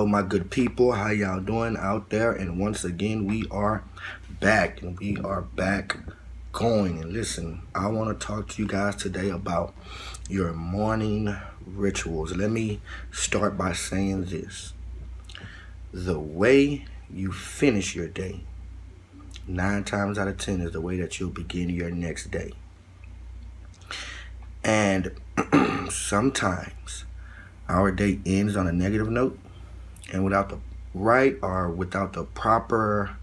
Hello, my good people. How y'all doing out there? And once again, we are back, and we are back going. And listen, I want to talk to you guys today about your morning rituals. Let me start by saying this. The way you finish your day, 9 times out of 10, is the way that you'll begin your next day. And sometimes our day ends on a negative note, and without the proper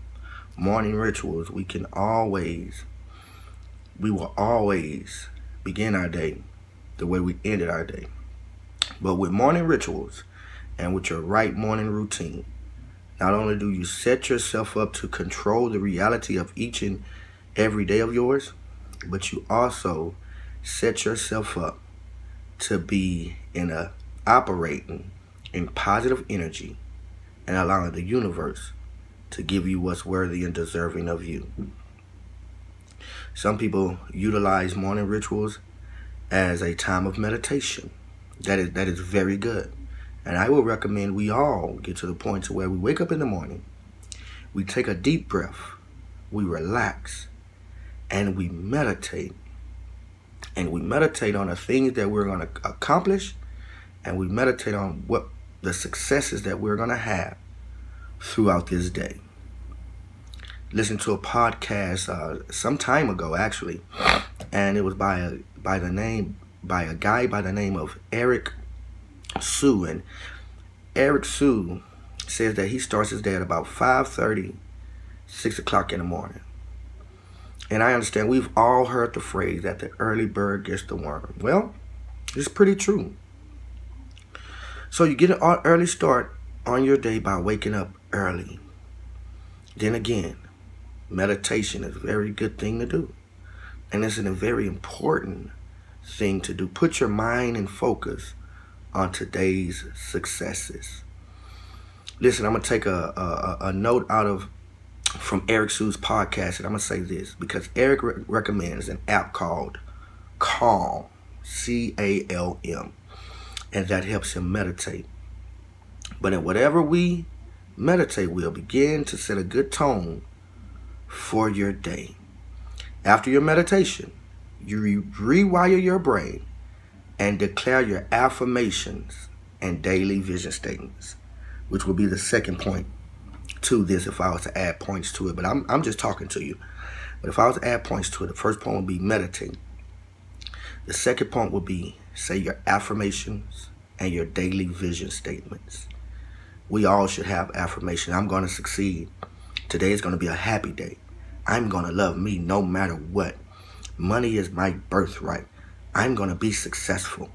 morning rituals, we will always begin our day the way we ended our day. But with morning rituals and with your right morning routine, not only do you set yourself up to control the reality of each and every day of yours, but you also set yourself up to be operating in positive energy and allowing the universe to give you what's worthy and deserving of you. Some people utilize morning rituals as a time of meditation. That is very good. And I will recommend we all get to the point to where we wake up in the morning, we take a deep breath, we relax, and we meditate. And we meditate on the things that we're going to accomplish, and we meditate on what the successes that we're going to have throughout this day. Listened to a podcast some time ago, actually, and it was by a guy by the name of Eric Sue. And Eric Sue says that he starts his day at about 5:30, 6 o'clock in the morning. And I understand we've all heard the phrase that the early bird gets the worm. Well, it's pretty true. So you get an early start on your day by waking up early. Then again, meditation is a very good thing to do. And it's a very important thing to do. Put your mind and focus on today's successes. Listen, I'm going to take a note from Eric Sue's podcast, and I'm going to say this because Eric recommends an app called Calm, C-A-L-M, and that helps him meditate. But in whatever we meditate, we'll begin to set a good tone for your day. After your meditation, you rewire your brain and declare your affirmations and daily vision statements, which will be the second point to this if I was to add points to it. But I'm just talking to you. But if I was to add points to it, the first point would be meditate. The second point would be say your affirmations and your daily vision statements. We all should have affirmation. I'm going to succeed. Today is going to be a happy day. I'm going to love me no matter what. Money is my birthright. I'm going to be successful.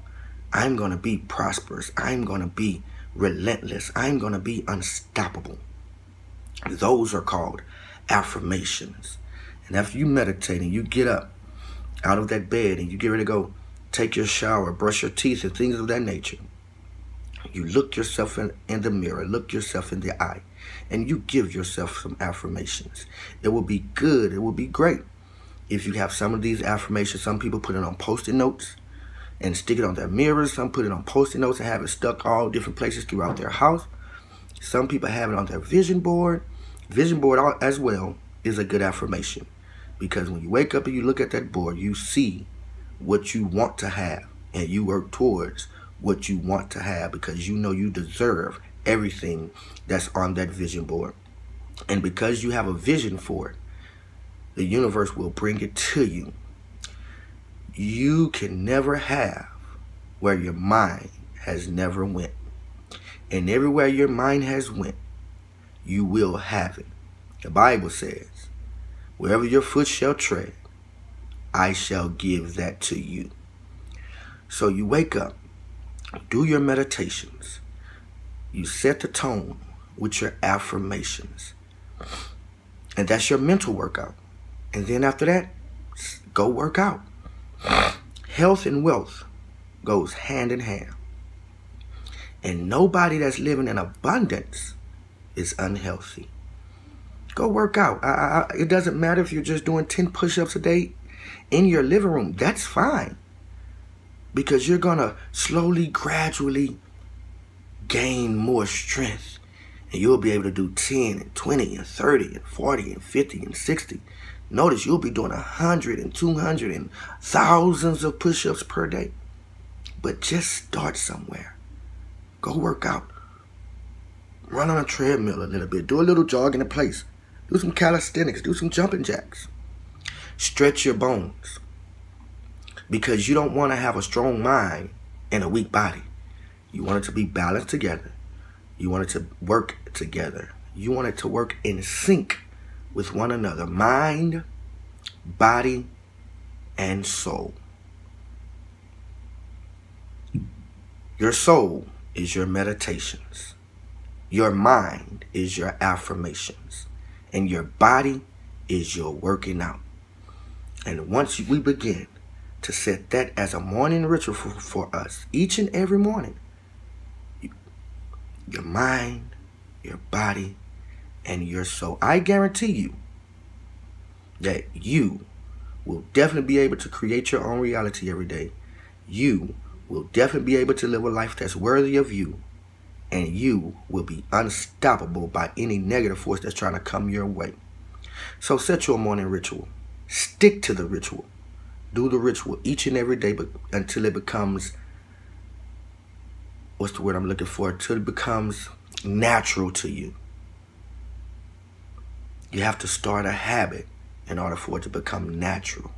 I'm going to be prosperous. I'm going to be relentless. I'm going to be unstoppable. Those are called affirmations. And after you meditate and you get up out of that bed and you get ready to go take your shower, brush your teeth and things of that nature, you look yourself in the mirror, look yourself in the eye, and you give yourself some affirmations. It will be good. It will be great if you have some of these affirmations. Some people put it on Post-it notes and stick it on their mirrors. Some put it on Post-it notes and have it stuck all different places throughout their house. Some people have it on their vision board. Vision board as well is a good affirmation, because when you wake up and you look at that board, you see what you want to have and you work towards what you want to have, because you know you deserve everything that's on that vision board. And because you have a vision for it, the universe will bring it to you. You can never have where your mind has never went. And everywhere your mind has went, you will have it. The Bible says, wherever your foot shall tread, I shall give that to you. So you wake up, do your meditations, you set the tone with your affirmations, and that's your mental workout. And then after that, go work out. Health and wealth goes hand in hand. And nobody that's living in abundance is unhealthy. Go work out. It doesn't matter if you're just doing 10 push-ups a day in your living room. That's fine. Because you're going to slowly, gradually gain more strength. And you'll be able to do 10 and 20 and 30 and 40 and 50 and 60. Notice you'll be doing 100 and 200 and thousands of push-ups per day. But just start somewhere. Go work out. Run on a treadmill a little bit. Do a little jogging in place. Do some calisthenics. Do some jumping jacks. Stretch your bones. Because you don't want to have a strong mind and a weak body. You want it to be balanced together. You want it to work together. You want it to work in sync with one another. Mind, body, and soul. Your soul is your meditations. Your mind is your affirmations. And your body is your working out. And once we begin to set that as a morning ritual for us, each and every morning, your mind, your body, and your soul, I guarantee you that you will definitely be able to create your own reality every day. You will definitely be able to live a life that's worthy of you. And you will be unstoppable by any negative force that's trying to come your way. So set your morning ritual. Stick to the ritual. Do the ritual each and every day until it becomes, what's the word I'm looking for? Until it becomes natural to you. You have to start a habit in order for it to become natural.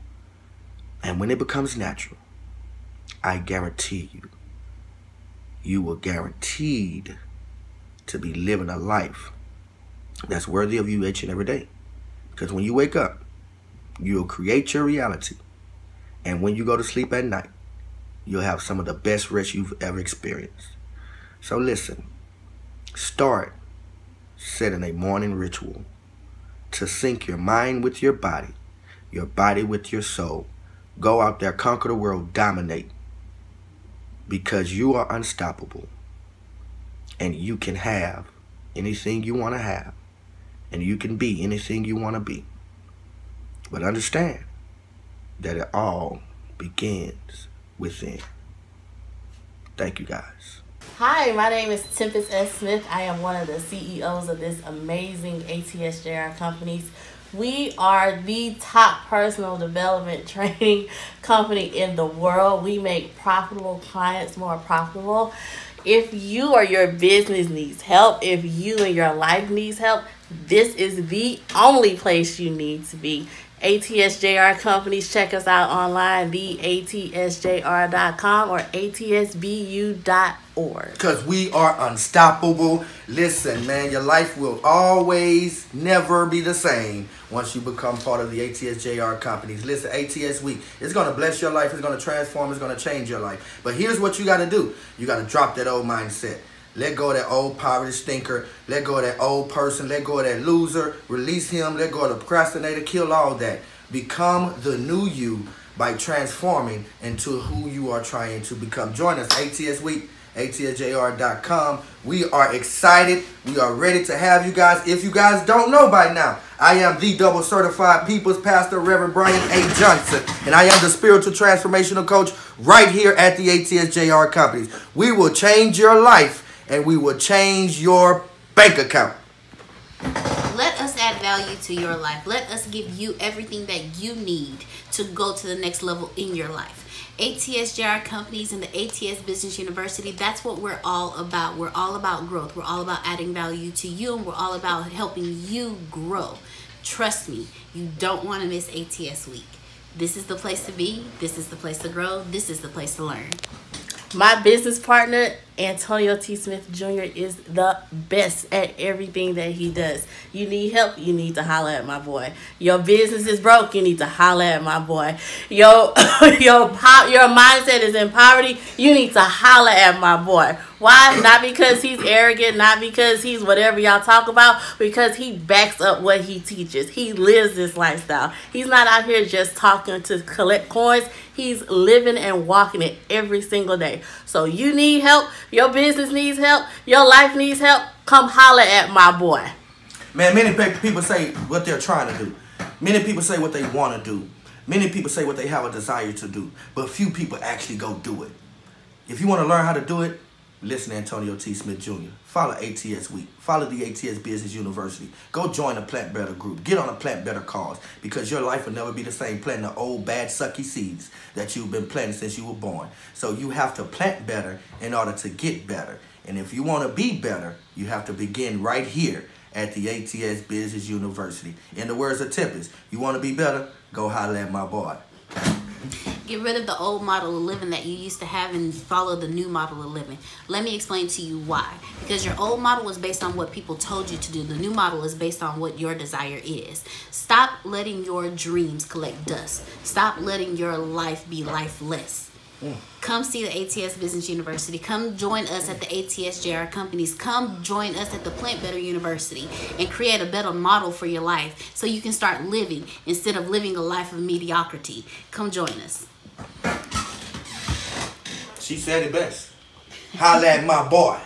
And when it becomes natural, I guarantee you, you will guaranteed to be living a life that's worthy of you each and every day. Because when you wake up, you'll create your reality. And when you go to sleep at night, you'll have some of the best rest you've ever experienced. So listen, start setting a morning ritual to sync your mind with your body with your soul. Go out there, conquer the world, dominate. Because you are unstoppable. And you can have anything you want to have. And you can be anything you want to be. But understand that it all begins within. Thank you, guys. Hi, my name is Tempest S. Smith. I am one of the CEOs of this amazing ATS JR companies. We are the top personal development training company in the world. We make profitable clients more profitable. If you or your business needs help, if you and your life needs help, this is the only place you need to be. ATS JR companies, check us out online, theatsjr.com or atsbu.org. Because we are unstoppable. Listen, man, your life will always never be the same once you become part of the ATS JR companies. Listen, ATS Week, it's going to bless your life. It's going to transform. It's going to change your life. But here's what you got to do. You got to drop that old mindset. Let go of that old poverty stinker. Let go of that old person. Let go of that loser. Release him. Let go of the procrastinator. Kill all that. Become the new you by transforming into who you are trying to become. Join us, ATS Week, atsjr.com. We are excited. We are ready to have you guys. If you guys don't know by now, I am the double certified People's Pastor, Reverend Brian A. Johnson, and I am the spiritual transformational coach right here at the ATS JR companies. We will change your life. And we will change your bank account. Let us add value to your life. Let us give you everything that you need to go to the next level in your life. ATS JR companies and the ATS Business University, that's what we're all about. We're all about growth. We're all about adding value to you, and we're all about helping you grow. Trust me, you don't want to miss ATS Week. This is the place to be. This is the place to grow. This is the place to learn. My business partner, Antonio T. Smith Jr. is the best at everything that he does. You need help, you need to holler at my boy. Your business is broke, you need to holler at my boy. Your mindset is in poverty, you need to holler at my boy. Why? Not because he's arrogant, not because he's whatever y'all talk about, because he backs up what he teaches. He lives this lifestyle. He's not out here just talking to collect coins. He's living and walking it every single day. So you need help, your business needs help, your life needs help, come holler at my boy. Man, many people say what they're trying to do. Many people say what they want to do. Many people say what they have a desire to do. But few people actually go do it. If you want to learn how to do it, Listen to Antonio T. Smith Jr. Follow ATS Week. Follow the ATS Business University. Go join the Plant Better group. Get on a Plant Better cause, because your life will never be the same planting the old bad sucky seeds that you've been planting since you were born. So you have to plant better in order to get better. And if you want to be better, you have to begin right here at the ATS Business University. In the words of Tempest, you want to be better? Go holler at my boy. Get rid of the old model of living that you used to have and follow the new model of living. Let me explain to you why. Because your old model was based on what people told you to do. The new model is based on what your desire is. Stop letting your dreams collect dust. Stop letting your life be lifeless. Come see the ATS Business University. Come join us at the ATS JR Companies. Come join us at the Plant Better University and create a better model for your life so you can start living instead of living a life of mediocrity. Come join us. She said it best. Holla at my boy.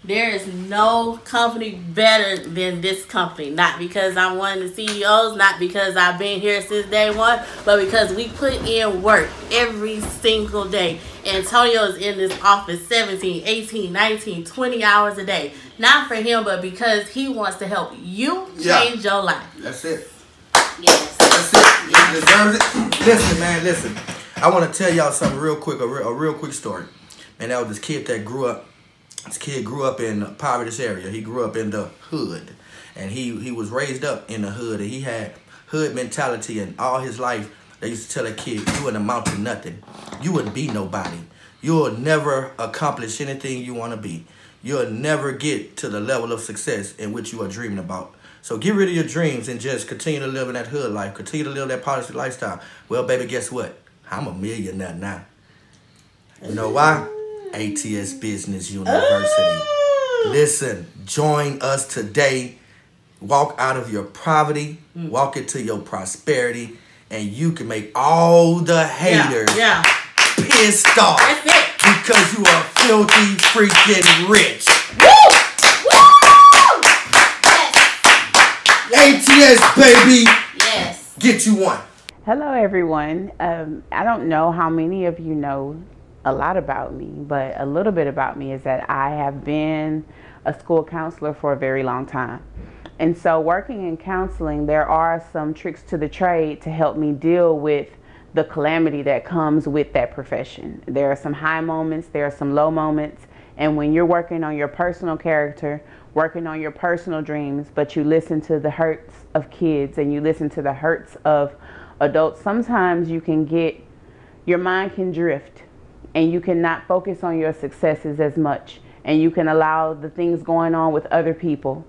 There is no company better than this company. Not because I'm one of the CEOs, not because I've been here since day one, but because we put in work every single day. Antonio is in this office 17, 18, 19, 20 hours a day. Not for him, but because he wants to help you change your life. That's it. Yes. That's it. He deserves it. Listen, man, listen. I want to tell y'all something real quick, a real quick story. And that was this kid that grew up. This kid grew up in a poverty area. He grew up in the hood. And he was raised up in the hood. And he had hood mentality. And all his life, they used to tell a kid, you wouldn't amount to nothing. You wouldn't be nobody. You'll never accomplish anything you want to be. You'll never get to the level of success in which you are dreaming about. So get rid of your dreams and just continue to live in that hood life. Continue to live that poverty lifestyle. Well, baby, guess what? I'm a millionaire now. You know why? ATS Business University. Listen, join us today. Walk out of your poverty, walk into your prosperity, and you can make all the haters pissed off. That's it. Because you are filthy freaking rich. Woo! Yes. ATS, baby. Yes. Get you one. Hello, everyone. I don't know how many of you know a lot about me, but a little bit about me is that I have been a school counselor for a very long time. And so working in counseling, there are some tricks to the trade to help me deal with the calamity that comes with that profession. There are some high moments, there are some low moments, and when you're working on your personal character, working on your personal dreams, but you listen to the hurts of kids and you listen to the hurts of adults, sometimes you can your mind can drift and you cannot focus on your successes as much, and you can allow the things going on with other people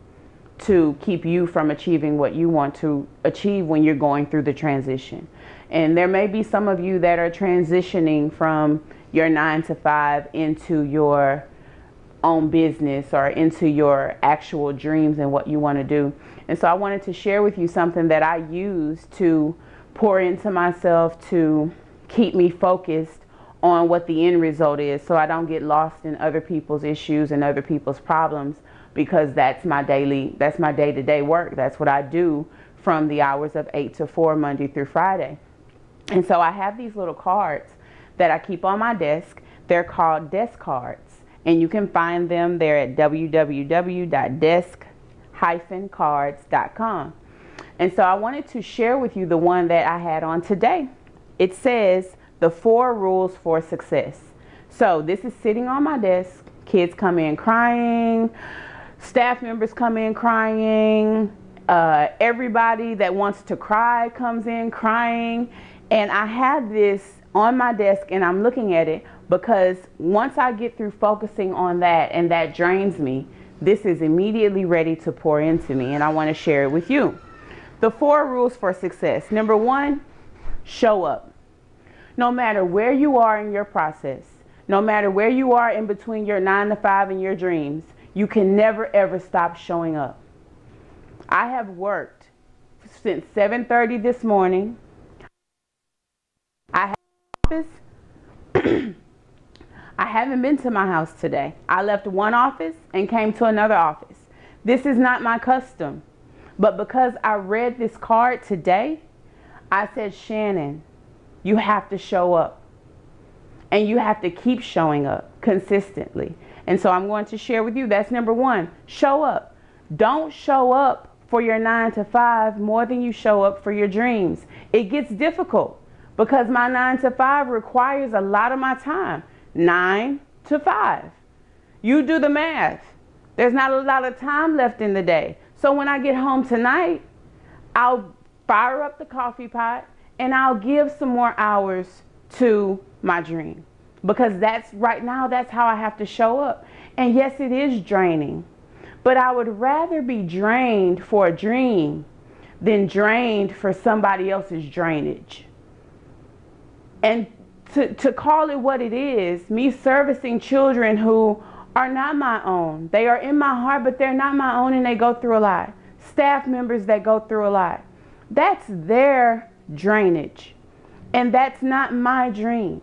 to keep you from achieving what you want to achieve when you're going through the transition. And there may be some of you that are transitioning from your 9-to-5 into your own business or into your actual dreams and what you want to do. And so I wanted to share with you something that I use to pour into myself to keep me focused on what the end result is, so I don't get lost in other people's issues and other people's problems, because that's my day-to-day work. That's what I do from the hours of 8 to 4, Monday through Friday. And so I have these little cards that I keep on my desk. They're called desk cards, and you can find them there at www.desk-cards.com. And so I wanted to share with you the one that I had on today. It says, the 4 rules for success. So this is sitting on my desk. Kids come in crying, staff members come in crying, everybody that wants to cry comes in crying. And I have this on my desk and I'm looking at it because once I get through focusing on that and that drains me, this is immediately ready to pour into me, and I want to share it with you. The 4 rules for success. Number 1, show up. No matter where you are in your process, no matter where you are in between your 9-to-5 and your dreams, you can never ever stop showing up. I have worked since 7:30 this morning. I have office. I haven't been to my house today. I left one office and came to another office. This is not my custom. But because I read this card today, I said, Shannon, you have to show up. And you have to keep showing up consistently. And so I'm going to share with you, that's number one, show up. Don't show up for your 9 to 5 more than you show up for your dreams. It gets difficult because my 9 to 5 requires a lot of my time. 9 to 5. You do the math. There's not a lot of time left in the day. So when I get home tonight, I'll fire up the coffee pot and I'll give some more hours to my dream. Because right now, that's how I have to show up. And yes, it is draining. But I would rather be drained for a dream than drained for somebody else's drainage. And to call it what it is, me servicing children who are not my own. They are in my heart, but they're not my own, and they go through a lot. Staff members that go through a lot. That's their drainage. And that's not my dream.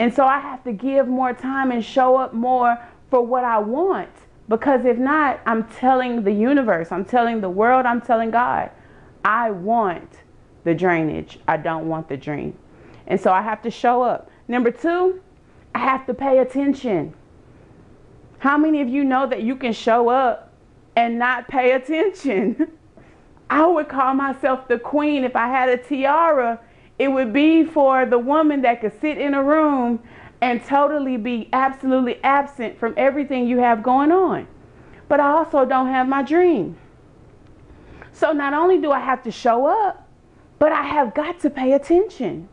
And so I have to give more time and show up more for what I want. Because if not, I'm telling the universe, I'm telling the world, I'm telling God, I want the drainage. I don't want the dream. And so I have to show up. Number two, I have to pay attention. How many of you know that you can show up and not pay attention? I would call myself the queen. If I had a tiara, it would be for the woman that could sit in a room and totally be absolutely absent from everything you have going on. But I also don't have my dream. So not only do I have to show up, but I have got to pay attention.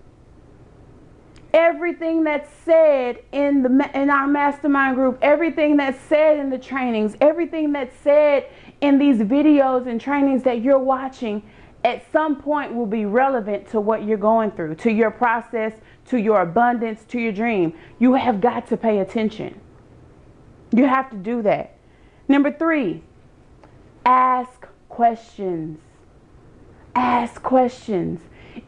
Everything that's said in our mastermind group, everything that's said in the trainings, everything that's said in these videos and trainings that you're watching, at some point will be relevant to what you're going through, to your process, to your abundance, to your dream. You have got to pay attention. You have to do that. Number three, ask questions. Ask questions.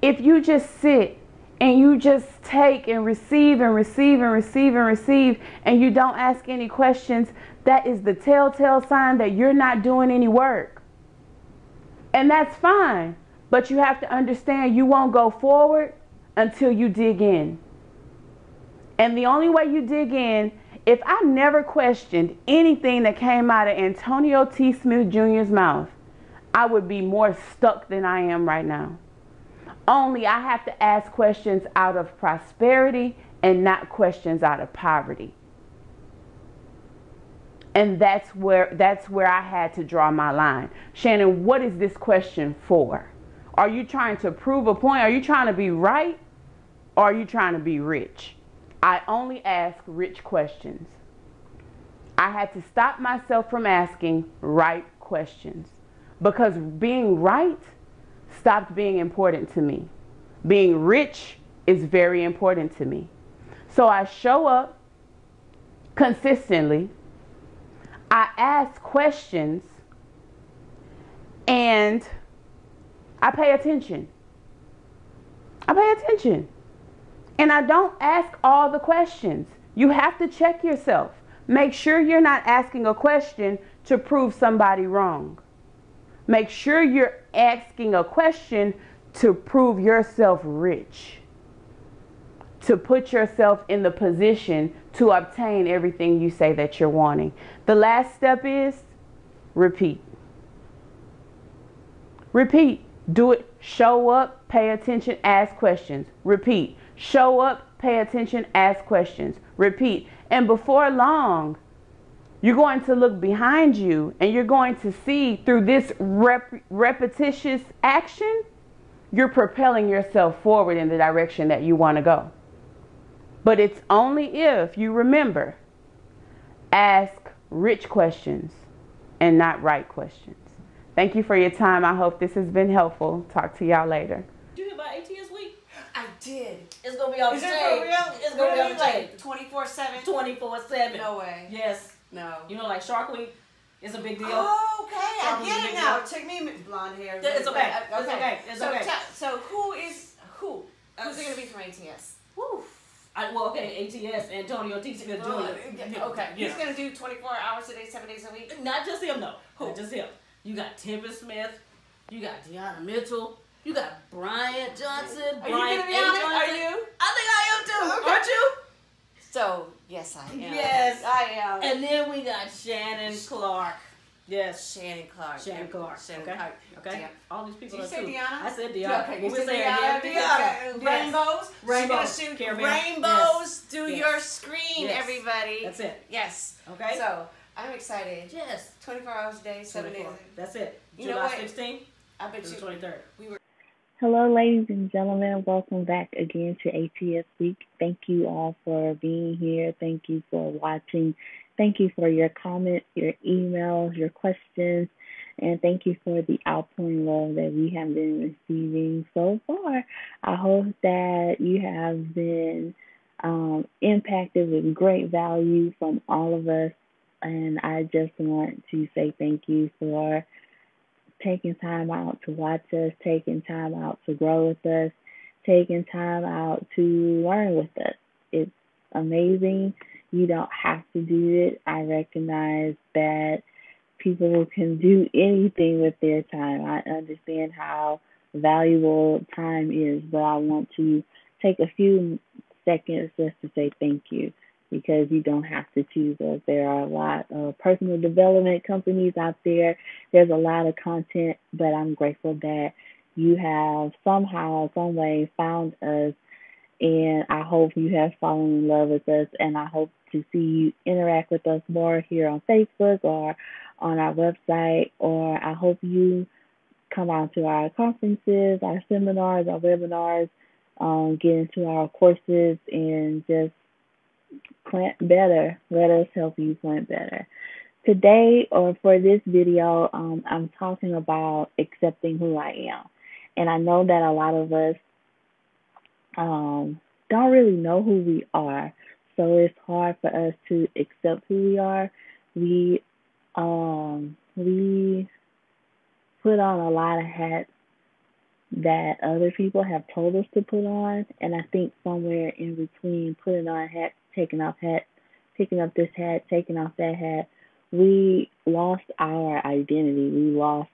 If you just sit and you just take and receive and receive and receive and receive, and you don't ask any questions, that is the telltale sign that you're not doing any work. And that's fine, but you have to understand you won't go forward until you dig in. And the only way you dig in, if I never questioned anything that came out of Antonio T. Smith Jr.'s mouth, I would be more stuck than I am right now. Only I have to ask questions out of prosperity and not questions out of poverty. And that's where I had to draw my line. Shannon, what is this question for? Are you trying to prove a point? Are you trying to be right? Or are you trying to be rich? I only ask rich questions. I had to stop myself from asking right questions. Because being right stopped being important to me. Being rich is very important to me. So I show up consistently. I ask questions and I pay attention. I pay attention. And I don't ask all the questions. You have to check yourself. Make sure you're not asking a question to prove somebody wrong. Make sure you're asking a question to prove yourself rich. To put yourself in the position to obtain everything you say that you're wanting. The last step is repeat. Repeat. Do it. Show up, pay attention, ask questions. Repeat. Show up, pay attention, ask questions. Repeat. And before long, you're going to look behind you and you're going to see through this repetitious action, you're propelling yourself forward in the direction that you want to go. But it's only if you remember, ask rich questions and not right questions. Thank you for your time. I hope this has been helpful. Talk to y'all later. Did you hear about ATS week? I did. It's going to be on the Is it stage. for real? It's going to be on the stage. 24/7? 24/7. No way. Yes. No. You know, like Shark Week is a big deal. Oh, okay. Shark I Week is a get big it now. deal. It took me blonde hair. It's okay. It's okay. It's so, okay. So who is who? Who's it going to be from ATS? Woo. ATS, Antonio T. Smith Jr. Okay. Yeah. He's going to do 24 hours a day, 7 days a week? Not just him, though. Who? Not just him. You got Tempest Smith. You got Deanna Mitchell. You got Bryant Johnson. Are you going to be on it? Are you? I think I am too. Okay. Aren't you? So, yes, I am. Yes. I am. And then we got Shannon Clark. Yes. Shannon Clark. Shannon Clark. Shannon Okay. Clark. Okay. Yeah. All these people Did you are say too. Deanna? I said Deanna. Yeah, okay, you We're said saying Deanna. Deanna. Rainbows. Rainbows. She's gonna shoot Caramel. rainbows through Yes. your screen, Yes. everybody. That's it. Yes. Okay. So, I'm excited. Yes. 24 hours a day, 7 days. 24. That's it. You know July what? 16th I bet to the you 23rd. we were. Hello, ladies and gentlemen. Welcome back again to ATS Week. Thank you all for being here. Thank you for watching. Thank you for your comments, your emails, your questions, and thank you for the outpouring love that we have been receiving so far. I hope that you have been impacted with great value from all of us, and I just want to say thank you for taking time out to watch us, taking time out to grow with us, taking time out to learn with us. It's amazing. You don't have to do it. I recognize that people can do anything with their time. I understand how valuable time is, but I want to take a few seconds just to say thank you because you don't have to choose us. There are a lot of personal development companies out there. There's a lot of content, but I'm grateful that you have somehow, some way found us, and I hope you have fallen in love with us, and I hope to see you interact with us more here on Facebook or on our website, or I hope you come out to our conferences, our seminars, our webinars, get into our courses, and just plant better. Let us help you plant better. Today, or for this video, I'm talking about accepting who I am. And I know that a lot of us don't really know who we are, so it's hard for us to accept who we are. We put on a lot of hats that other people have told us to put on, and I think somewhere in between putting on hats, taking off hats, picking up this hat, taking off that hat, we lost our identity. We lost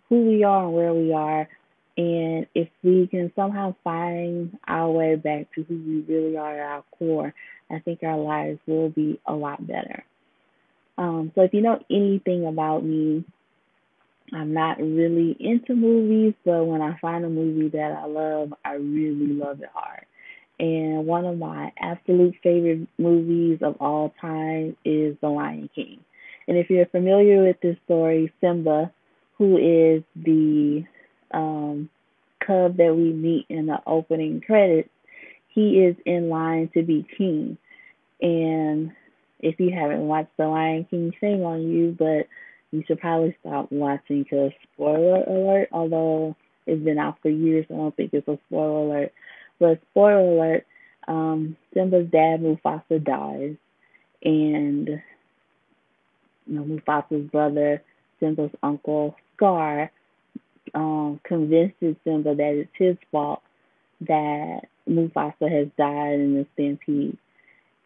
who we are and where we are. And if we can somehow find our way back to who we really are at our core, I think our lives will be a lot better. So if you know anything about me, I'm not really into movies, but when I find a movie that I love, I really love it hard. And one of my absolute favorite movies of all time is The Lion King. And if you're familiar with this story, Simba, who is the cub that we meet in the opening credits, he is in line to be king. And if you haven't watched The Lion King, shame on you, but you should probably stop watching because spoiler alert, although it's been out for years, I don't think it's a spoiler alert. But spoiler alert, Simba's dad, Mufasa, dies. And Mufasa's brother, Simba's uncle, Scar, convinces Simba that it's his fault that Mufasa has died in the stampede.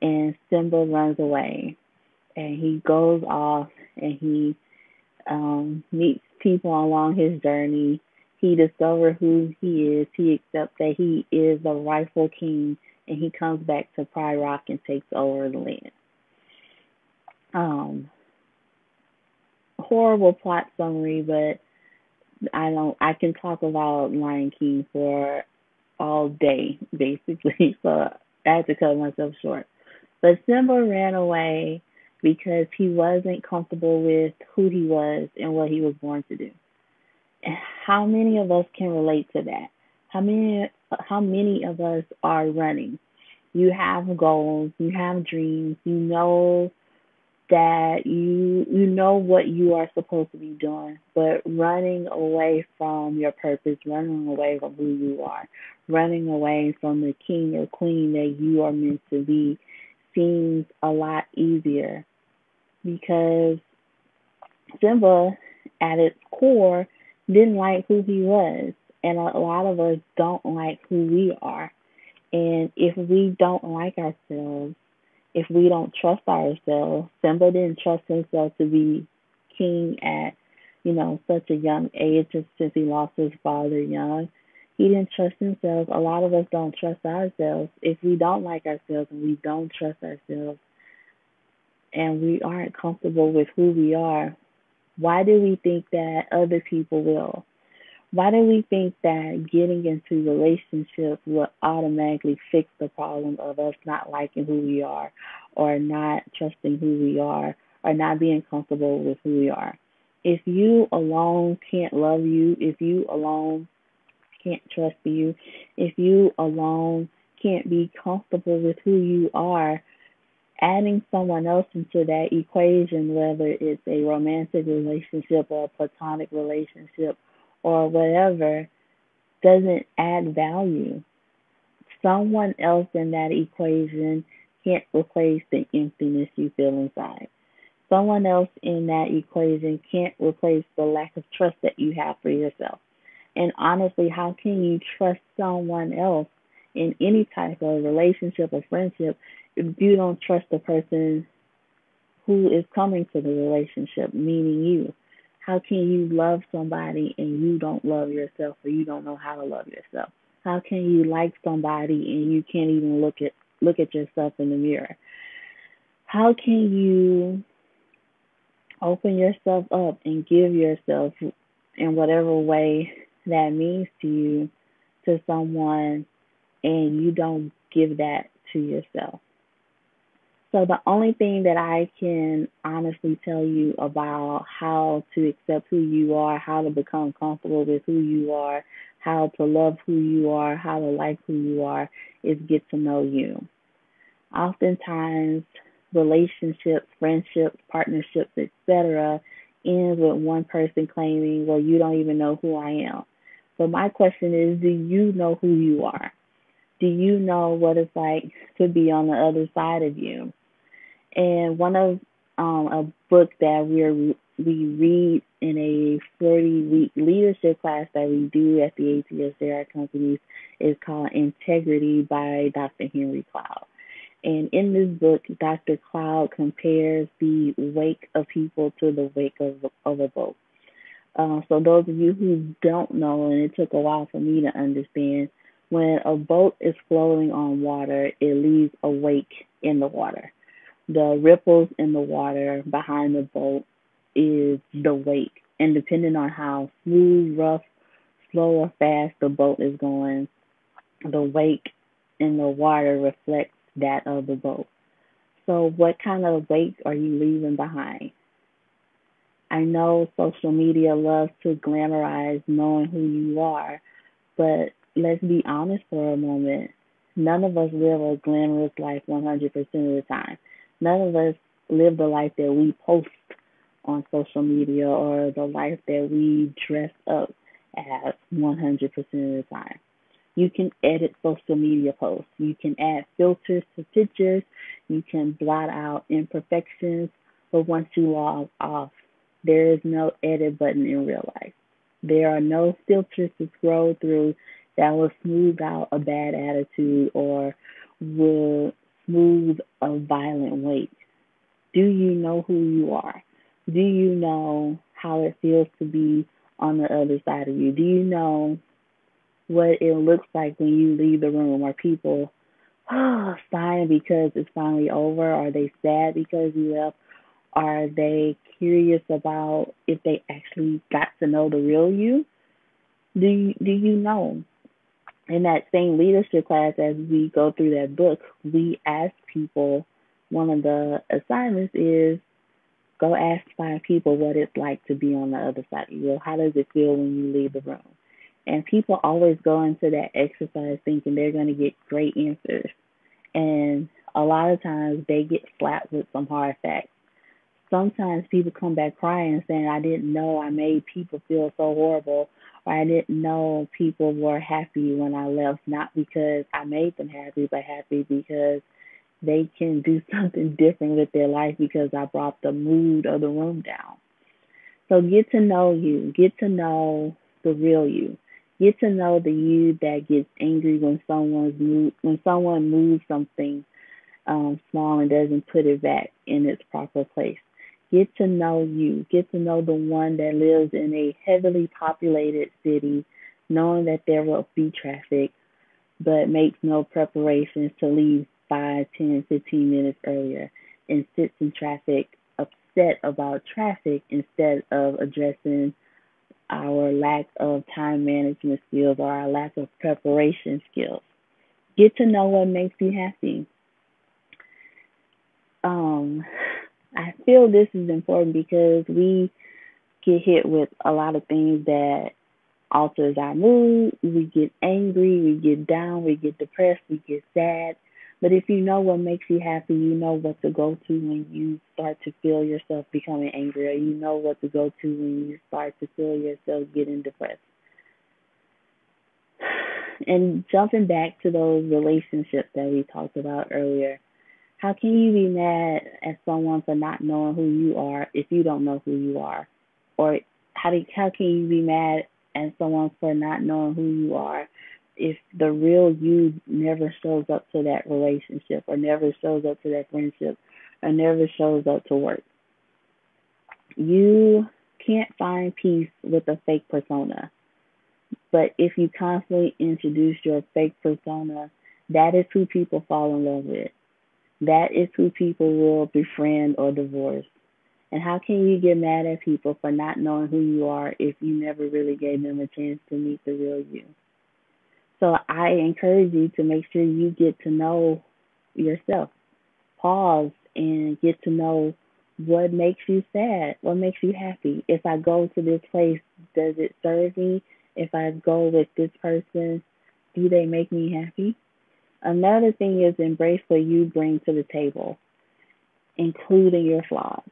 And Simba runs away. And he goes off and he meets people along his journey. He discovers who he is. He accepts that he is the rightful king, and he comes back to Pride Rock and takes over the land. Horrible plot summary, but I can talk about Lion King for all day, basically. So I had to cut myself short. But Simba ran away because he wasn't comfortable with who he was and what he was born to do. And how many of us can relate to that? How many of us are running? You have goals, you have dreams, you know that you know what you are supposed to be doing, but running away from your purpose, running away from who you are, running away from the king or queen that you are meant to be seems a lot easier because Simba, at its core, didn't like who he was. And a lot of us don't like who we are. And if we don't like ourselves, if we don't trust ourselves, Simba didn't trust himself to be king at, such a young age since he lost his father young. He didn't trust himself. A lot of us don't trust ourselves. If we don't like ourselves and we don't trust ourselves and we aren't comfortable with who we are, why do we think that other people will? Why do we think that getting into relationships will automatically fix the problem of us not liking who we are or not trusting who we are or not being comfortable with who we are? If you alone can't love you, if you alone can't trust you, if you alone can't be comfortable with who you are, adding someone else into that equation, whether it's a romantic relationship or a platonic relationship or whatever, doesn't add value. Someone else in that equation can't replace the emptiness you feel inside. Someone else in that equation can't replace the lack of trust that you have for yourself. And honestly, how can you trust someone else in any type of relationship or friendship if you don't trust the person who is coming to the relationship, meaning you? How can you love somebody and you don't love yourself or you don't know how to love yourself? How can you like somebody and you can't even look at yourself in the mirror? How can you open yourself up and give yourself in whatever way that means to you to someone and you don't give that to yourself? So the only thing that I can honestly tell you about how to accept who you are, how to become comfortable with who you are, how to love who you are, how to like who you are, is get to know you. Oftentimes, relationships, friendships, partnerships, etc., end with one person claiming, well, you don't even know who I am. But my question is, do you know who you are? Do you know what it's like to be on the other side of you? And one of a book that we read in a 40-week leadership class that we do at the ATS companies is called Integrity by Dr. Henry Cloud. And in this book, Dr. Cloud compares the wake of people to the wake of a boat. So those of you who don't know, and it took a while for me to understand, when a boat is floating on water, it leaves a wake in the water. The ripples in the water behind the boat is the wake. And depending on how smooth, rough, slow, or fast the boat is going, the wake in the water reflects that of the boat. So what kind of wake are you leaving behind? I know social media loves to glamorize knowing who you are, but let's be honest for a moment. None of us live a glamorous life 100% of the time. None of us live the life that we post on social media or the life that we dress up as 100% of the time. You can edit social media posts. You can add filters to pictures. You can blot out imperfections. But once you log off, there is no edit button in real life. There are no filters to scroll through that will smooth out a bad attitude or will smooth a violent wake. Do you know who you are? Do you know how it feels to be on the other side of you? Do you know what it looks like when you leave the room? Are people sighing because it's finally over? Are they sad because you left? Are they curious about if they actually got to know the real you? Do you know? In that same leadership class, as we go through that book, we ask people, one of the assignments is go ask 5 people what it's like to be on the other side of you. Well, how does it feel when you leave the room? And people always go into that exercise thinking they're going to get great answers. And a lot of times they get slapped with some hard facts. Sometimes people come back crying saying, I didn't know I made people feel so horrible, or I didn't know people were happy when I left, not because I made them happy, but happy because they can do something different with their life because I brought the mood of the room down. So get to know you. Get to know the real you. Get to know the you that gets angry when someone moves something small and doesn't put it back in its proper place. Get to know you. Get to know the one that lives in a heavily populated city knowing that there will be traffic, but makes no preparations to leave 5, 10, 15 minutes earlier and sits in traffic upset about traffic instead of addressing our lack of time management skills or our lack of preparation skills. Get to know what makes you happy. Um, I feel this is important because we get hit with a lot of things that alters our mood. We get angry, we get down, we get depressed, we get sad. But if you know what makes you happy, you know what to go to when you start to feel yourself becoming angry, or you know what to go to when you start to feel yourself getting depressed. And jumping back to those relationships that we talked about earlier, how can you be mad at someone for not knowing who you are if you don't know who you are? Or how can you be mad at someone for not knowing who you are if the real you never shows up to that relationship or never shows up to that friendship or never shows up to work? You can't find peace with a fake persona. But if you constantly introduce your fake persona, that is who people fall in love with. That is who people will befriend or divorce. And how can you get mad at people for not knowing who you are if you never really gave them a chance to meet the real you? So I encourage you to make sure you get to know yourself. Pause and get to know what makes you sad, what makes you happy. If I go to this place, does it serve me? If I go with this person, do they make me happy? Another thing is embrace what you bring to the table, including your flaws.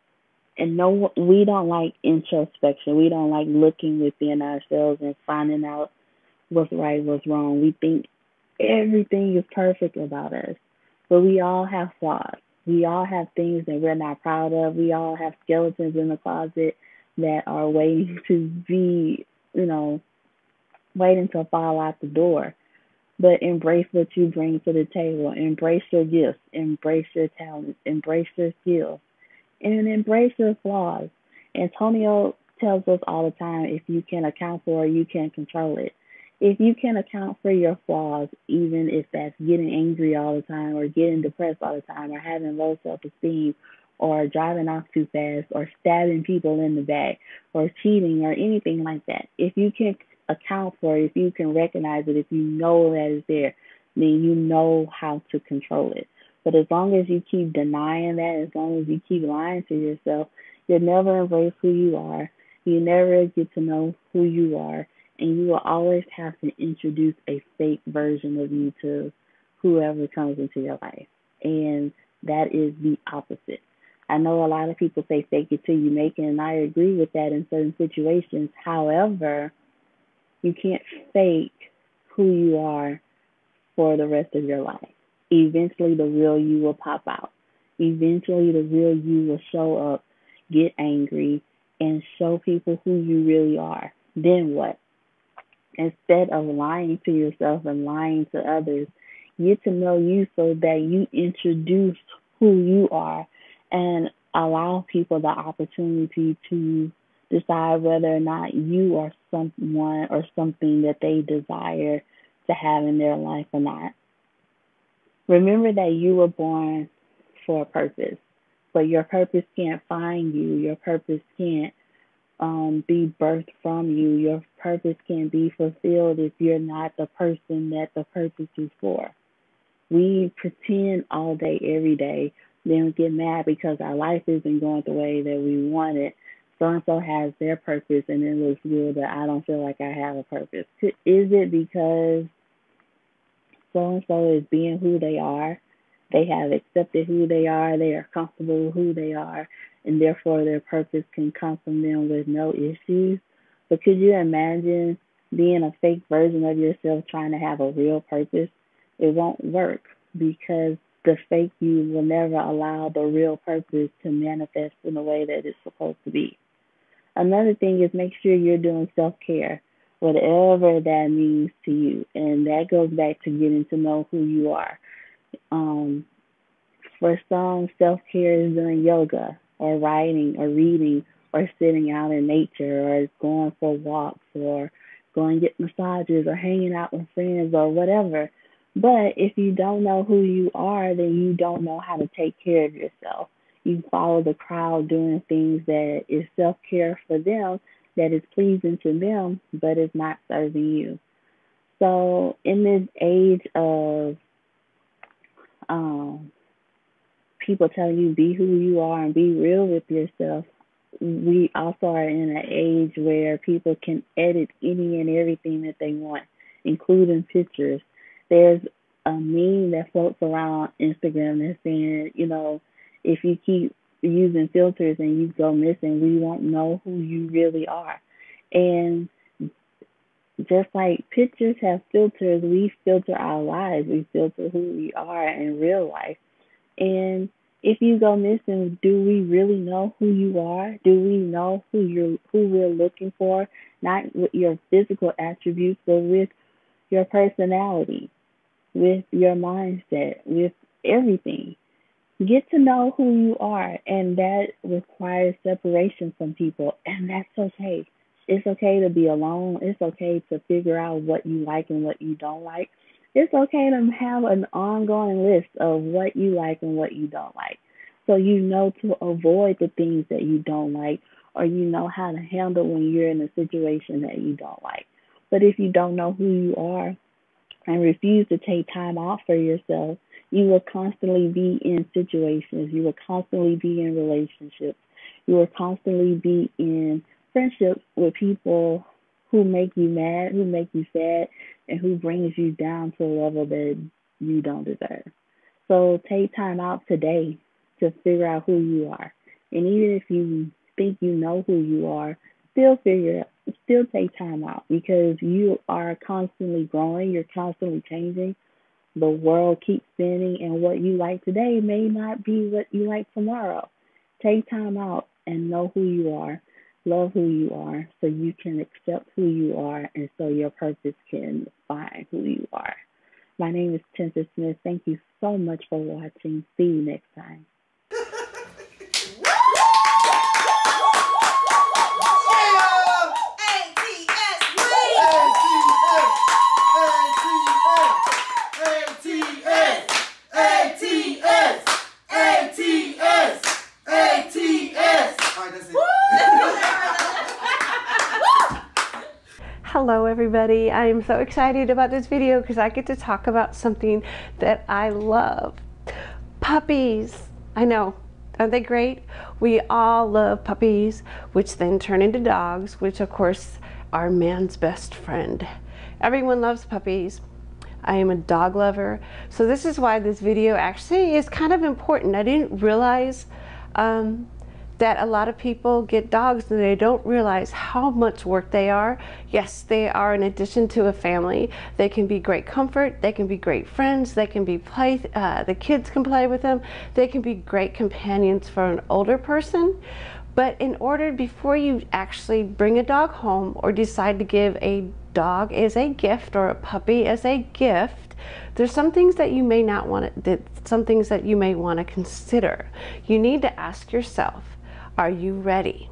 And no, we don't like introspection. We don't like looking within ourselves and finding out what's right, what's wrong. We think everything is perfect about us, but we all have flaws. We all have things that we're not proud of. We all have skeletons in the closet that are waiting to be, you know, waiting to fall out the door. But embrace what you bring to the table. Embrace your gifts. Embrace your talents. Embrace your skills and embrace your flaws. Antonio tells us all the time, if you can account for it, you can control it. If you can account for your flaws, even if that's getting angry all the time or getting depressed all the time or having low self-esteem or driving off too fast or stabbing people in the back or cheating or anything like that, if you can account for it, if you can recognize it, if you know that it's there, then you know how to control it. But as long as you keep denying that, as long as you keep lying to yourself, you'll never embrace who you are. You never get to know who you are. And you will always have to introduce a fake version of you to whoever comes into your life. And that is the opposite. I know a lot of people say fake it till you make it, and I agree with that in certain situations. However, you can't fake who you are for the rest of your life. Eventually, the real you will pop out. Eventually, the real you will show up, get angry, and show people who you really are. Then what? Instead of lying to yourself and lying to others, get to know you so that you introduce who you are and allow people the opportunity to decide whether or not you are someone or something that they desire to have in their life or not. Remember that you were born for a purpose, but your purpose can't find you. Your purpose can't be birthed from you. Your purpose can't be fulfilled if you're not the person that the purpose is for. We pretend all day, every day, then we get mad because our life isn't going the way that we want it. So and so has their purpose, and it looks good, but I don't feel like I have a purpose. Is it because so and so is being who they are? They have accepted who they are. They are comfortable with who they are, and therefore their purpose can come from them with no issues. But could you imagine being a fake version of yourself trying to have a real purpose? It won't work because the fake you will never allow the real purpose to manifest in the way that it's supposed to be. Another thing is make sure you're doing self-care, whatever that means to you. And that goes back to getting to know who you are. Um, for some, self-care is doing yoga or writing or reading or sitting out in nature or going for walks or going to get massages or hanging out with friends or whatever. But if you don't know who you are, then you don't know how to take care of yourself. You follow the crowd doing things that is self care for them, that is pleasing to them, but is not serving you. So, in this age of um, people telling you be who you are and be real with yourself, we also are in an age where people can edit any and everything that they want, including pictures. There's a meme that floats around Instagram that's saying, if you keep using filters and you go missing, we won't know who you really are. And just like pictures have filters, we filter our lives. We filter who we are in real life. And if you go missing, do we really know who you are? Do we know who we're looking for? Not with your physical attributes, but with your personality, with your mindset, with everything. Get to know who you are, and that requires separation from people, and that's okay. It's okay to be alone. It's okay to figure out what you like and what you don't like. It's okay to have an ongoing list of what you like and what you don't like. So you know to avoid the things that you don't like, or you know how to handle when you're in a situation that you don't like. But if you don't know who you are and refuse to take time out for yourself, you will constantly be in situations. You will constantly be in relationships. You will constantly be in friendships with people who make you mad, who make you sad, and who brings you down to a level that you don't deserve. So take time out today to figure out who you are. And even if you think you know who you are, still take time out, because you are constantly growing, you're constantly changing. The world keeps spinning, and what you like today may not be what you like tomorrow. Take time out and know who you are, love who you are, so you can accept who you are, and so your purpose can find who you are. My name is Tinta Smith. Thank you so much for watching. See you next time. Hello everybody, I am so excited about this video because I get to talk about something that I love. Puppies. I know, aren't they great? We all love puppies, which then turn into dogs, which of course are man's best friend. Everyone loves puppies. I am a dog lover, so this is why this video actually is kind of important. I didn't realize that a lot of people get dogs and they don't realize how much work they are. Yes, they are in addition to a family. They can be great comfort, they can be great friends, they can be the kids can play with them, they can be great companions for an older person. But in order, before you actually bring a dog home or decide to give a dog as a gift or a puppy as a gift, there's some things that you may not want to, some things that you may want to consider. You need to ask yourself, are you ready?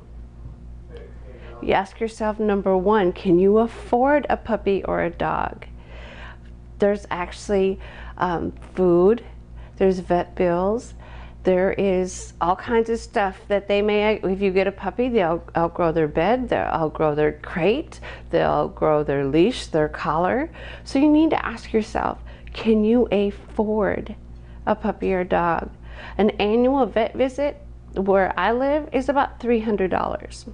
You ask yourself, number one, can you afford a puppy or a dog? There's actually food, there's vet bills, there is all kinds of stuff that they may, if you get a puppy, they'll outgrow their bed, they'll outgrow their crate, they'll outgrow their leash, their collar. So you need to ask yourself, can you afford a puppy or dog? An annual vet visit where I live is about $300.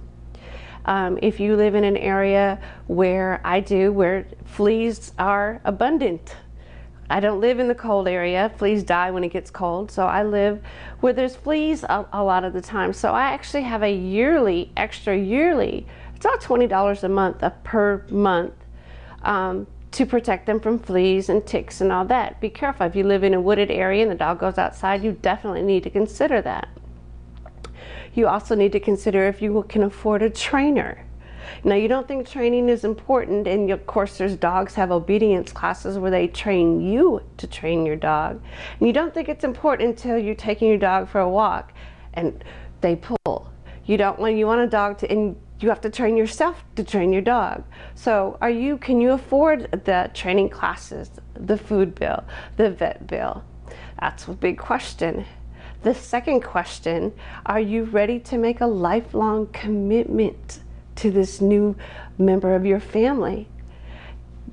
If you live in an area where I do, where fleas are abundant. I don't live in the cold area. Fleas die when it gets cold. So I live where there's fleas a lot of the time. So I actually have a yearly, extra yearly, it's about $20 a month, per month, to protect them from fleas and ticks and all that. Be careful. If you live in a wooded area and the dog goes outside, you definitely need to consider that. You also need to consider if you can afford a trainer. Now, you don't think training is important, and of course there's dogs have obedience classes where they train you to train your dog. And you don't think it's important until you're taking your dog for a walk and they pull. You want a dog to, and You have to train yourself to train your dog. So can you afford the training classes, the food bill, the vet bill? That's a big question. The second question, are you ready to make a lifelong commitment to this new member of your family?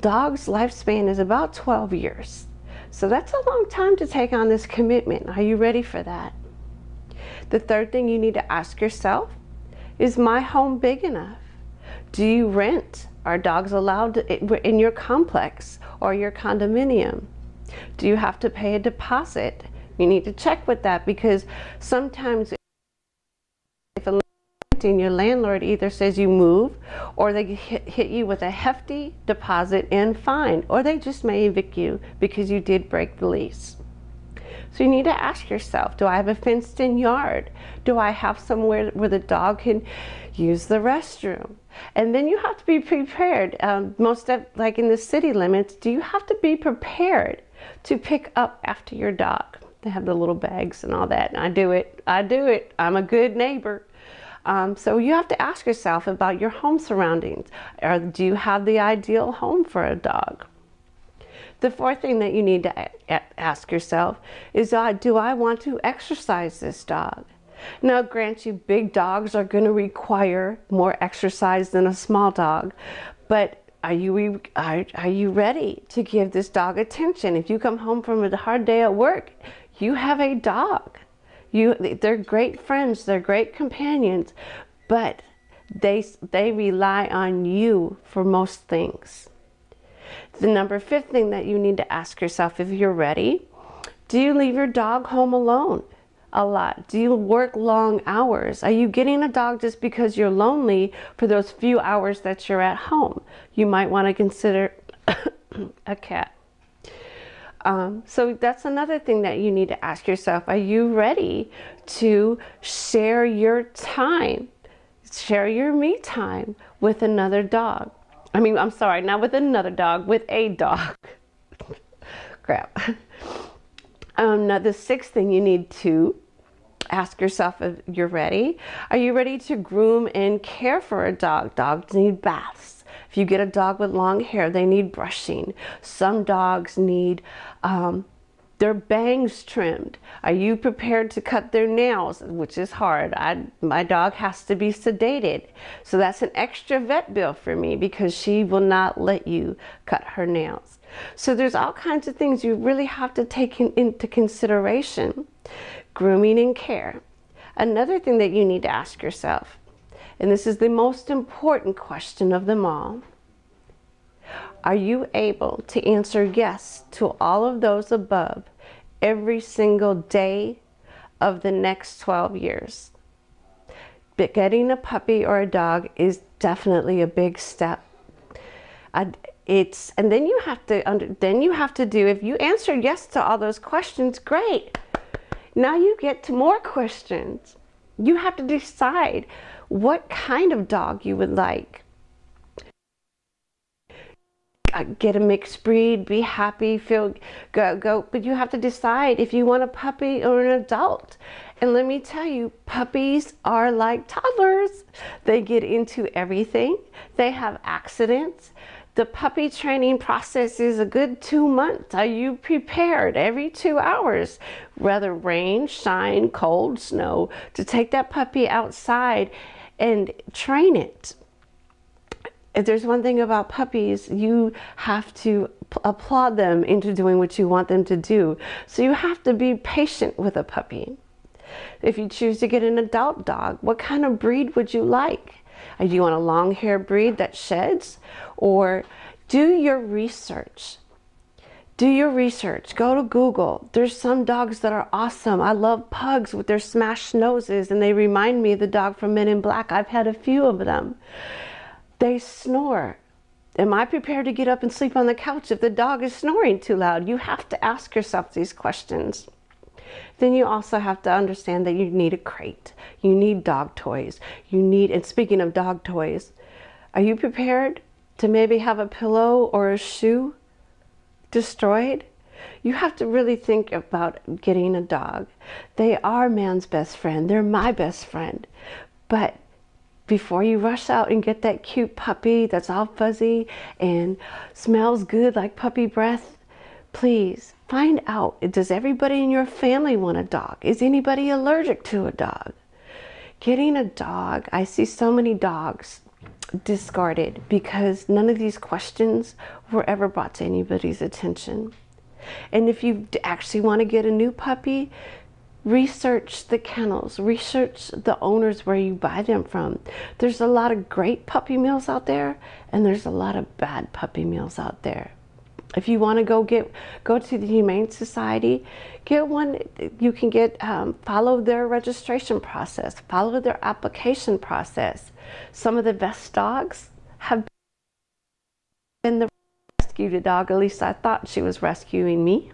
Dog's lifespan is about 12 years. So that's a long time to take on this commitment. Are you ready for that? The third thing you need to ask yourself, is my home big enough? Do you rent? Are dogs allowed in your complex or your condominium? Do you have to pay a deposit? You need to check with that, because sometimes if your landlord either says you move, or they hit you with a hefty deposit and fine, or they just may evict you because you did break the lease. So you need to ask yourself, do I have a fenced in yard? Do I have somewhere where the dog can use the restroom? And then you have to be prepared. Like in the city limits, do you have to be prepared to pick up after your dog? They have the little bags and all that, and I do it. I'm a good neighbor. So you have to ask yourself about your home surroundings. Do you have the ideal home for a dog? The fourth thing that you need to ask yourself is, do I want to exercise this dog? Now, grant you, big dogs are going to require more exercise than a small dog, but are you ready to give this dog attention? If you come home from a hard day at work, you have a dog. They're great friends, they're great companions, but they rely on you for most things. The fifth thing that you need to ask yourself, if you're ready, do you leave your dog home alone a lot? Do you work long hours? Are you getting a dog just because you're lonely for those few hours that you're at home? You might want to consider a cat. So that's another thing that you need to ask yourself. Are you ready to share your time, share your me time with another dog? I'm sorry, not with another dog, with a dog. Crap. Now the sixth thing you need to ask yourself, if you're ready, are you ready to groom and care for a dog? Dogs need baths. If you get a dog with long hair, they need brushing. Some dogs need their bangs trimmed. Are you prepared to cut their nails, which is hard? My dog has to be sedated. So that's an extra vet bill for me, because she will not let you cut her nails. So there's all kinds of things you really have to take into consideration. Grooming and care. Another thing that you need to ask yourself, and this is the most important question of them all, are you able to answer yes to all of those above every single day of the next 12 years? But getting a puppy or a dog is definitely a big step. And then you have to do, if you answer yes to all those questions, great. Now you get to more questions. You have to decide what kind of dog you would like. Get a mixed breed, be happy, go. But you have to decide if you want a puppy or an adult. And let me tell you, puppies are like toddlers. They get into everything. They have accidents. The puppy training process is a good 2 months. Are you prepared every 2 hours, whether rain, shine, cold, snow, to take that puppy outside and train it? If there's one thing about puppies, you have to applaud them into doing what you want them to do. So you have to be patient with a puppy. If you choose to get an adult dog, what kind of breed would you like? Do you want a long hair breed that sheds? Or do your research. Do your research. Go to Google. There's some dogs that are awesome. I love pugs with their smashed noses, and they remind me of the dog from Men in Black. I've had a few of them. They snore. Am I prepared to get up and sleep on the couch if the dog is snoring too loud? You have to ask yourself these questions. Then you also have to understand that you need a crate. You need dog toys. And speaking of dog toys, are you prepared to maybe have a pillow or a shoe destroyed? You have to really think about getting a dog. They are man's best friend. They're my best friend. But before you rush out and get that cute puppy that's all fuzzy and smells good like puppy breath, please find out, does everybody in your family want a dog? Is anybody allergic to a dog? Getting a dog, I see so many dogs discarded because none of these questions were ever brought to anybody's attention. And if you actually want to get a new puppy, research the kennels, research the owners where you buy them from. There's a lot of great puppy mills out there, and there's a lot of bad puppy mills out there. If you want to go to the Humane Society, get one. You can get follow their registration process, follow their application process. Some of the best dogs have been the rescued dog. At least I thought she was rescuing me.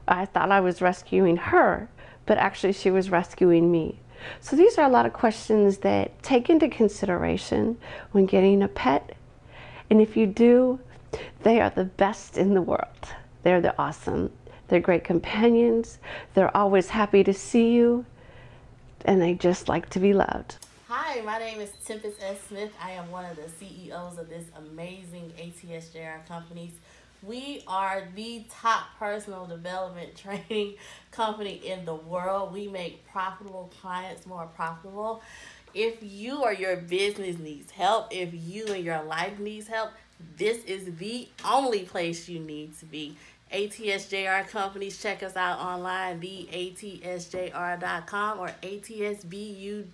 I thought I was rescuing her, but actually she was rescuing me. So these are a lot of questions that take into consideration when getting a pet. And if you do, they are the best in the world. They're awesome. They're great companions. They're always happy to see you, and they just like to be loved. Hi, my name is Tempest S. Smith. I am one of the CEOs of this amazing ATS JR companies. We are the top personal development training company in the world. We make profitable clients more profitable. If you or your business needs help, if you and your life needs help, this is the only place you need to be. ATS JR companies, check us out online, theatsjr.com or atsbu.org.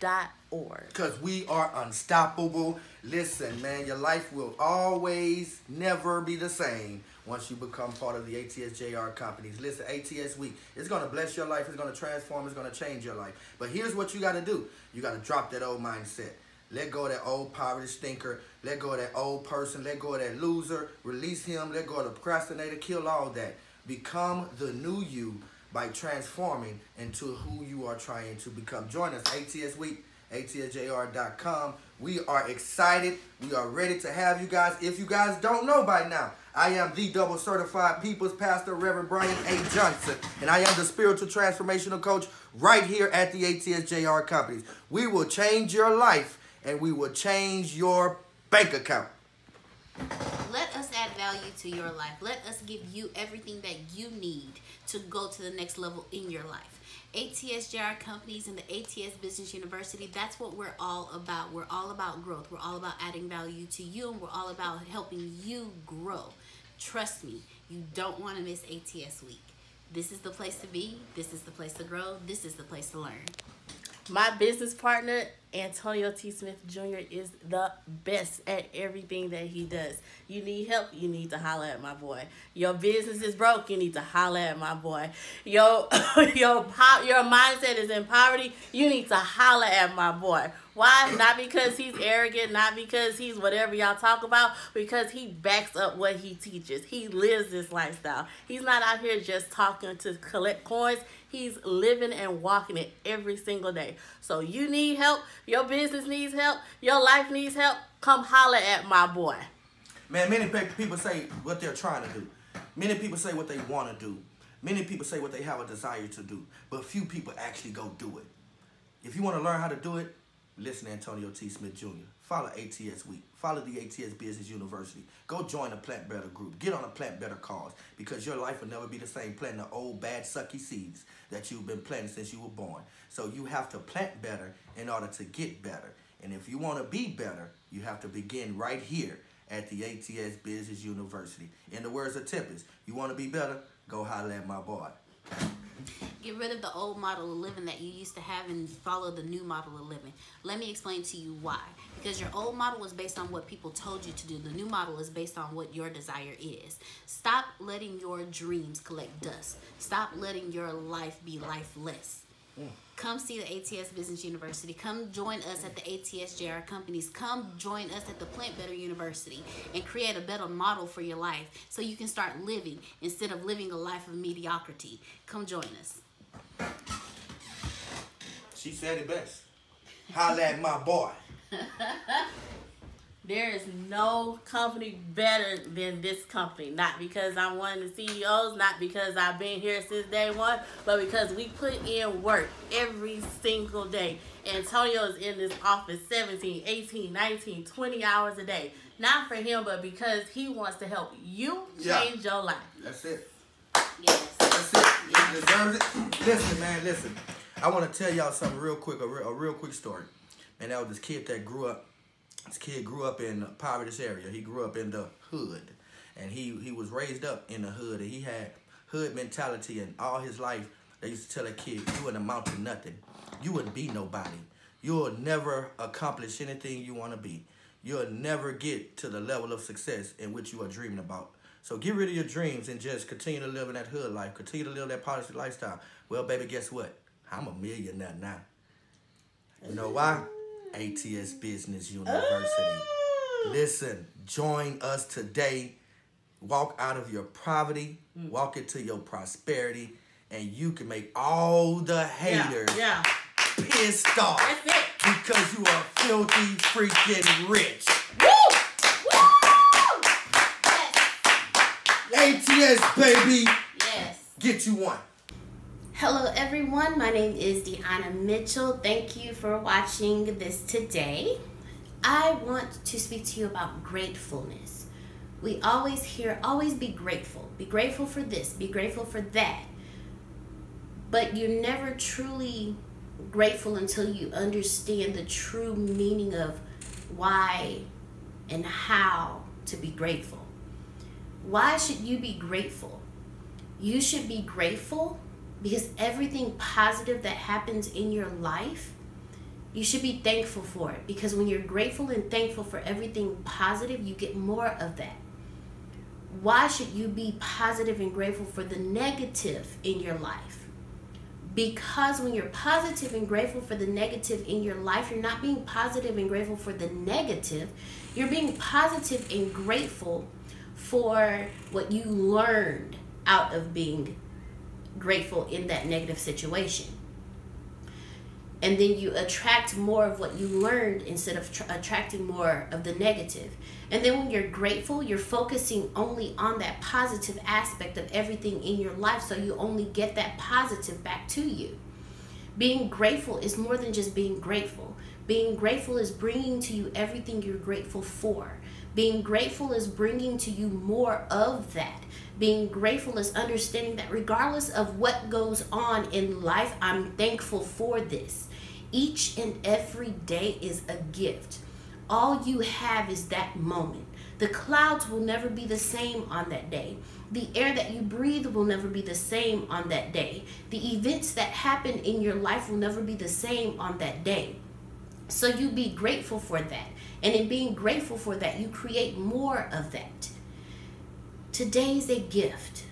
Because we are unstoppable. Listen, man, your life will always never be the same once you become part of the ATS JR companies. Listen, ATS Week, it's going to bless your life. It's going to transform. It's going to change your life. But here's what you got to do. You got to drop that old mindset. Let go of that old poverty stinker. Let go of that old person. Let go of that loser. Release him. Let go of the procrastinator. Kill all that. Become the new you by transforming into who you are trying to become. Join us, ATS Week, atsjr.com. We are excited. We are ready to have you guys. If you guys don't know by now, I am the double certified People's Pastor, Reverend Brian A. Johnson, and I am the spiritual transformational coach right here at the ATS JR companies. We will change your life, and we will change your bank account. Let us add value to your life. Let us give you everything that you need to go to the next level in your life. ATS JR companies and the ATS Business University, that's what we're all about. We're all about growth. We're all about adding value to you, and we're all about helping you grow. Trust me, you don't want to miss ATS Week. This is the place to be. This is the place to grow. This is the place to learn. My business partner, Antonio T. Smith Jr., is the best at everything that he does. You need help, you need to holler at my boy. Your business is broke, you need to holler at my boy. Your mindset is in poverty, you need to holler at my boy. Why? Not because he's arrogant, not because he's whatever y'all talk about, because he backs up what he teaches. He lives this lifestyle. He's not out here just talking to collect coins. He's living and walking it every single day. So you need help, your business needs help, your life needs help, come holler at my boy. Man, many people say what they're trying to do. Many people say what they want to do. Many people say what they have a desire to do. But few people actually go do it. If you want to learn how to do it, listen to Antonio T. Smith Jr. Follow ATS Week. Follow the ATS Business University. Go join a Plant Better group. Get on a Plant Better cause, because your life will never be the same planting the old bad sucky seeds that you've been planting since you were born. So you have to plant better in order to get better. And if you want to be better, you have to begin right here at the ATS Business University. In the words of Tempest, you want to be better? Go holler at my boy. Get rid of the old model of living that you used to have and follow the new model of living. Let me explain to you why. Because your old model was based on what people told you to do. The new model is based on what your desire is. Stop letting your dreams collect dust. Stop letting your life be lifeless. Come see the ATS Business University. Come join us at the ATS JR companies. Come join us at the Plant Better University and create a better model for your life so you can start living instead of living a life of mediocrity. Come join us. She said it best. Holla at my boy. There is no company better than this company. Not because I'm one of the CEOs, not because I've been here since day one, but because we put in work every single day. Antonio is in this office 17, 18, 19, 20 hours a day. Not for him, but because he wants to help you change your life. That's it. Yes. That's it. He deserves it. Listen, man, listen. I want to tell y'all something real quick, a real quick story. And that was this kid that grew up. This kid grew up in a poverty area. He grew up in the hood. And he was raised up in the hood. And he had hood mentality. And all his life, they used to tell a kid, you wouldn't amount to nothing. You wouldn't be nobody. You'll never accomplish anything you want to be. You'll never get to the level of success in which you are dreaming about. So get rid of your dreams and just continue to live in that hood life. Continue to live that poverty lifestyle. Well, baby, guess what? I'm a millionaire now. You know why? ATS Business University. Listen, join us today. Walk out of your poverty, walk into your prosperity, and you can make all the haters pissed off. That's it. Because you are filthy freaking rich. Woo! Yes. ATS, baby. Yes. Get you one. Hello everyone, my name is Deanna Mitchell. Thank you for watching this today. I want to speak to you about gratefulness. We always hear, always be grateful. Be grateful for this, be grateful for that. But you're never truly grateful until you understand the true meaning of why and how to be grateful. Why should you be grateful? You should be grateful because everything positive that happens in your life, you should be thankful for it. Because when you're grateful and thankful for everything positive, you get more of that. Why should you be positive and grateful for the negative in your life? Because when you're positive and grateful for the negative in your life, you're not being positive and grateful for the negative. You're being positive and grateful for what you learned out of being grateful in that negative situation. And then you attract more of what you learned instead of attracting more of the negative. And then when you're grateful, you're focusing only on that positive aspect of everything in your life, so you only get that positive back to you. Being grateful is more than just being grateful. Being grateful is bringing to you everything you're grateful for. Being grateful is bringing to you more of that. Being grateful is understanding that regardless of what goes on in life, I'm thankful for this. Each and every day is a gift. All you have is that moment. The clouds will never be the same on that day. The air that you breathe will never be the same on that day. The events that happen in your life will never be the same on that day. So you be grateful for that. And in being grateful for that, you create more of that. Today's a gift.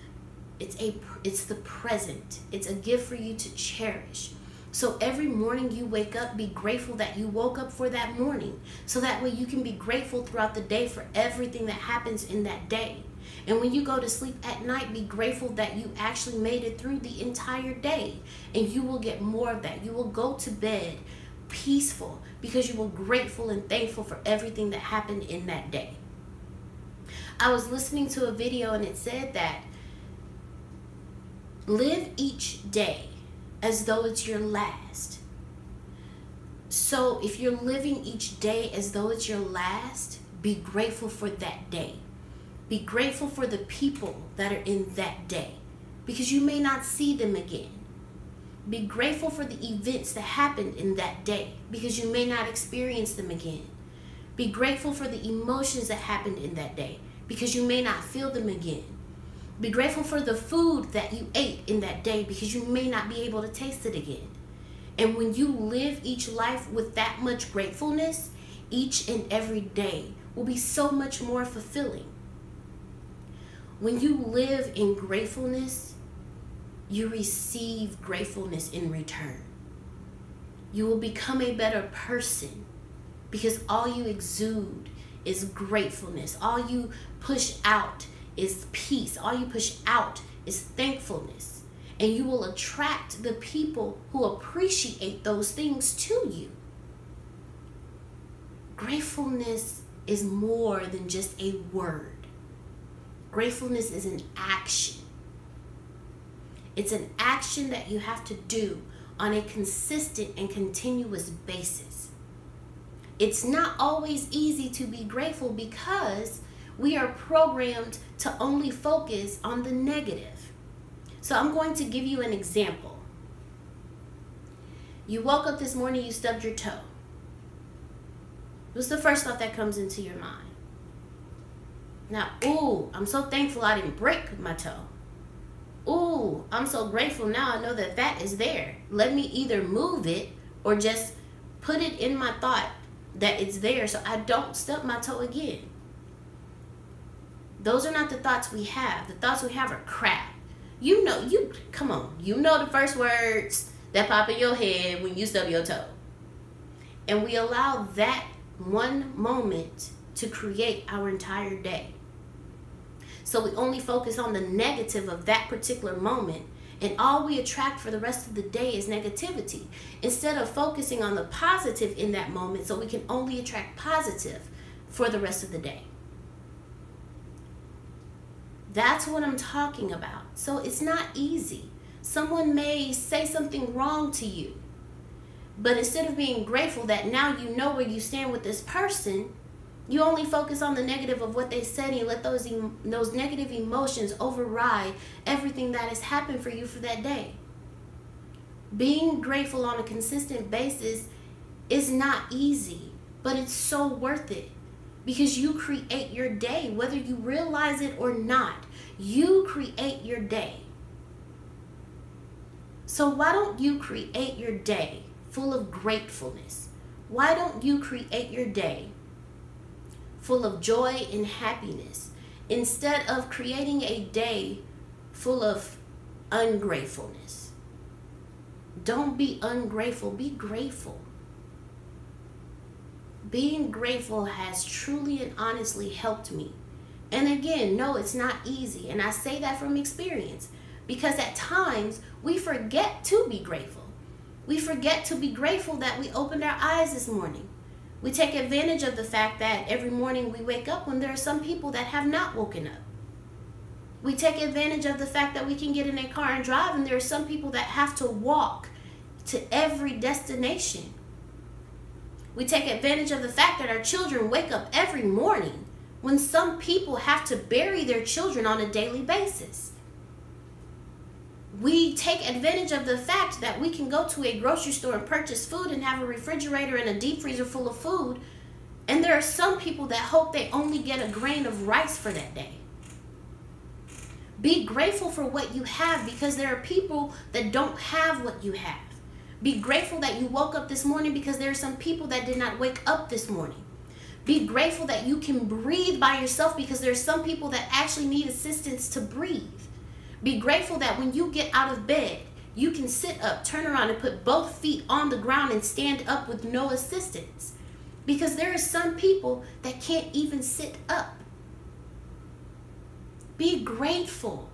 It's the present. It's a gift for you to cherish. So every morning you wake up, be grateful that you woke up for that morning. So that way you can be grateful throughout the day for everything that happens in that day. And when you go to sleep at night, be grateful that you actually made it through the entire day. And you will get more of that. You will go to bed peaceful because you were grateful and thankful for everything that happened in that day. I was listening to a video and it said that live each day as though it's your last. So if you're living each day as though it's your last, be grateful for that day. Be grateful for the people that are in that day because you may not see them again. Be grateful for the events that happened in that day because you may not experience them again. Be grateful for the emotions that happened in that day because you may not feel them again. Be grateful for the food that you ate in that day because you may not be able to taste it again. And when you live each life with that much gratefulness, each and every day will be so much more fulfilling. When you live in gratefulness, you receive gratefulness in return. You will become a better person because all you exude is gratefulness. All you push out is peace. All you push out is thankfulness. And you will attract the people who appreciate those things to you. Gratefulness is more than just a word. Gratefulness is an action. It's an action that you have to do on a consistent and continuous basis. It's not always easy to be grateful because we are programmed to only focus on the negative. So I'm going to give you an example. You woke up this morning, you stubbed your toe. What's the first thought that comes into your mind? Now, ooh, I'm so thankful I didn't break my toe. Ooh, I'm so grateful now I know that that is there. Let me either move it or just put it in my thought that it's there so I don't stub my toe again. Those are not the thoughts we have. The thoughts we have are crap. Come on. You know the first words that pop in your head when you stub your toe. And we allow that one moment to create our entire day. So we only focus on the negative of that particular moment, and all we attract for the rest of the day is negativity, instead of focusing on the positive in that moment so we can only attract positive for the rest of the day. That's what I'm talking about. So it's not easy. Someone may say something wrong to you, but instead of being grateful that now you know where you stand with this person, you only focus on the negative of what they said, and you let those negative emotions override everything that has happened for you for that day. Being grateful on a consistent basis is not easy, but it's so worth it because you create your day, whether you realize it or not. You create your day. So why don't you create your day full of gratefulness? Why don't you create your day full of joy and happiness instead of creating a day full of ungratefulness? Don't be ungrateful, be grateful. Being grateful has truly and honestly helped me. And again, no, it's not easy. And I say that from experience because at times we forget to be grateful. We forget to be grateful that we opened our eyes this morning. We take advantage of the fact that every morning we wake up when there are some people that have not woken up. We take advantage of the fact that we can get in a car and drive, and there are some people that have to walk to every destination. We take advantage of the fact that our children wake up every morning when some people have to bury their children on a daily basis. We take advantage of the fact that we can go to a grocery store and purchase food and have a refrigerator and a deep freezer full of food. And there are some people that hope they only get a grain of rice for that day. Be grateful for what you have because there are people that don't have what you have. Be grateful that you woke up this morning because there are some people that did not wake up this morning. Be grateful that you can breathe by yourself because there are some people that actually need assistance to breathe. Be grateful that when you get out of bed, you can sit up, turn around, and put both feet on the ground and stand up with no assistance. Because there are some people that can't even sit up. Be grateful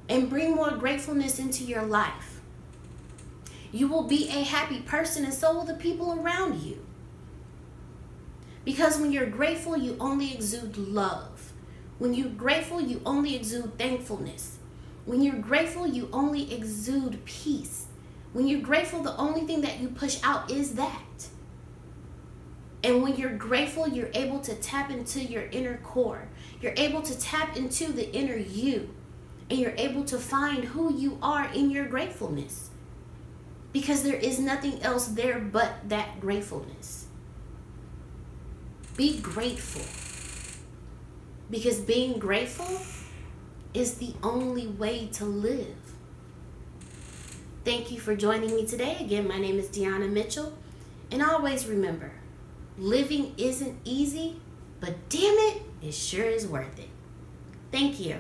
and bring more gratefulness into your life. You will be a happy person, and so will the people around you. Because when you're grateful, you only exude love. When you're grateful, you only exude thankfulness. When you're grateful, you only exude peace. When you're grateful, the only thing that you push out is that. And when you're grateful, you're able to tap into your inner core. You're able to tap into the inner you. And you're able to find who you are in your gratefulness. Because there is nothing else there but that gratefulness. Be grateful. Because being grateful is the only way to live. Thank you for joining me today. Again, my name is Deanna Mitchell. And always remember, living isn't easy, but damn it, it sure is worth it. Thank you.